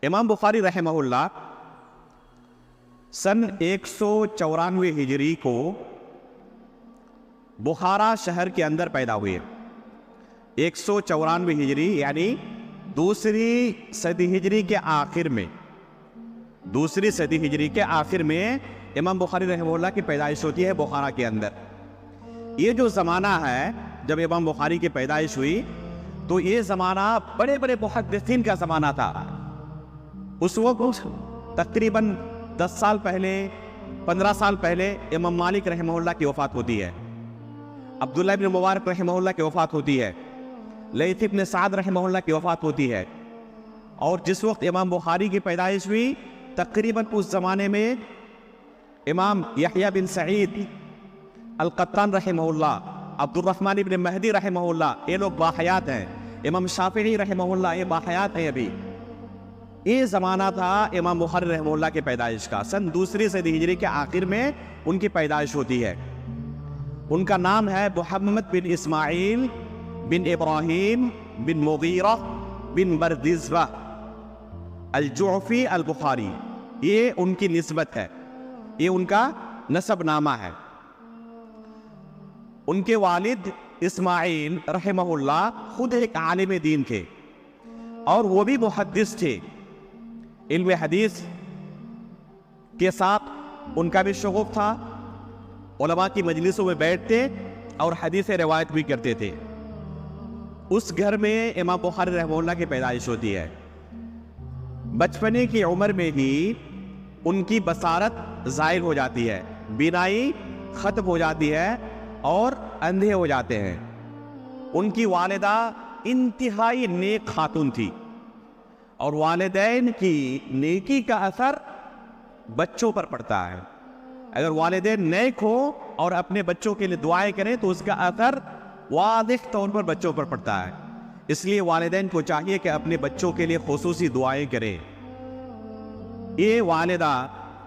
امام بخاری رحمہ اللہ سن 194 ہجری کو بخارا شہر کے اندر پیدا ہوئے۔ 194 ہجری یعنی دوسری صدی ہجری کے آخر میں امام بخاری رحمہ اللہ کی پیدائش ہوتی ہے بخارا کے اندر۔ یہ جو زمانہ ہے جب امام بخاری کی پیدائش ہوئی تو یہ زمانہ بڑے بڑے محدثین کا زمانہ تھا۔ اس وقت تقریباً 10 سال پہلے 15 سال پہلے امام مالک رحمہ اللہ کی وفات ہوتی ہے، عبداللہ ابن مبارک رحمہ اللہ کی وفات ہوتی ہے، لیث ابن سعد رحمہ اللہ کی وفات ہوتی ہے۔ اور جس وقت امام بخاری کی پیدائش ہوئی تقریباً اس زمانے میں امام یحییٰ بن سعید القطان رحمہ اللہ، عبد الرحمن ابن مہدی رحمہ اللہ، یہ لوگ باحیات ہیں۔ امام شافعی رحمہ اللہ یہ باحیات ہیں۔ ابھی یہ زمانہ تھا امام بخاری رحمہ اللہ کی پیدائش کا۔ سن دوسری صدی ہجری کے آخر میں ان کی پیدائش ہوتی ہے۔ ان کا نام ہے محمد بن اسماعیل بن ابراہیم بن مغیرہ بن بردزبہ الجعفی البخاری، یہ ان کی نسبت ہے، یہ ان کا نسب نامہ ہے۔ ان کے والد اسماعیل رحمہ اللہ خود ایک عالم دین تھے اور وہ بھی محدث تھے۔ علم حدیث کے ساتھ ان کا بھی شغف تھا، علماء کی مجلسوں میں بیٹھتے اور حدیث روایت بھی کرتے تھے۔ اس گھر میں امام بخاری رحمہ اللہ کی پیدائش ہوتی ہے۔ بچپنے کی عمر میں ہی ان کی بصارت زائل ہو جاتی ہے، بینائی ختم ہو جاتی ہے اور اندھے ہو جاتے ہیں۔ ان کی والدہ انتہائی نیک خاتون تھی اور والدین کی نیکی کا اثر بچوں پر پڑتا ہے۔ اگر والدین نیک ہو اور اپنے بچوں کے لیے دعائیں کریں تو اس کا اثر واضح طور پر بچوں پر پڑتا ہے۔ اس لیے والدین کو چاہیے کہ اپنے بچوں کے لیے خصوصی دعائیں کریں۔ یہ والدہ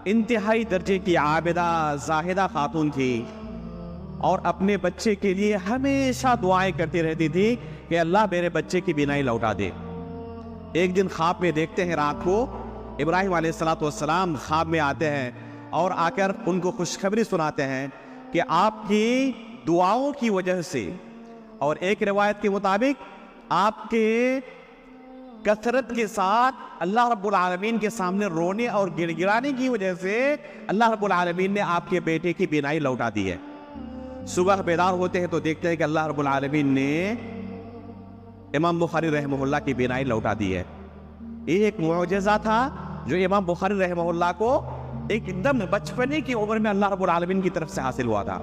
انتہائی درجے کی عابدہ زاہدہ خاتون تھی اور اپنے بچے کے لیے ہمیشہ دعائیں کرتی رہتی تھی کہ اللہ میرے بچے کی بینائی لوٹا دے۔ ایک دن خواب میں دیکھتے ہیں، رات کو ابراہیم علیہ السلام خواب میں آتے ہیں اور آ کر ان کو خوشخبری سناتے ہیں کہ آپ کی دعاؤں کی وجہ سے، اور ایک روایت کے مطابق آپ کے کثرت کے ساتھ اللہ رب العالمین کے سامنے رونے اور گڑ گڑانے کی وجہ سے اللہ رب العالمین نے آپ کے بیٹے کی بینائی لوٹا دی ہے۔ صبح بیدار ہوتے ہیں تو دیکھتے ہیں کہ اللہ رب العالمین نے امام بخاری رحمہ اللہ کی بینائی لوٹا دی ہے۔ یہ ایک معجزہ تھا جو امام بخاری رحمہ اللہ کو ایک دم بچپنے کی عمر میں اللہ رب العالمین کی طرف سے حاصل ہوا تھا۔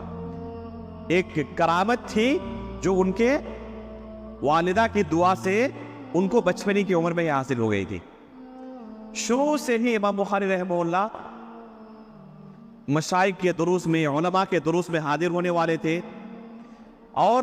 ایک کرامت تھی جو ان کے والدہ کی دعا سے ان کو بچپنے کی عمر میں حاصل ہو گئی تھی۔ شروع سے ہی امام بخاری رحمہ اللہ مشائخ کے دروس میں، علماء کے دروس میں حاضر ہونے والے تھے اور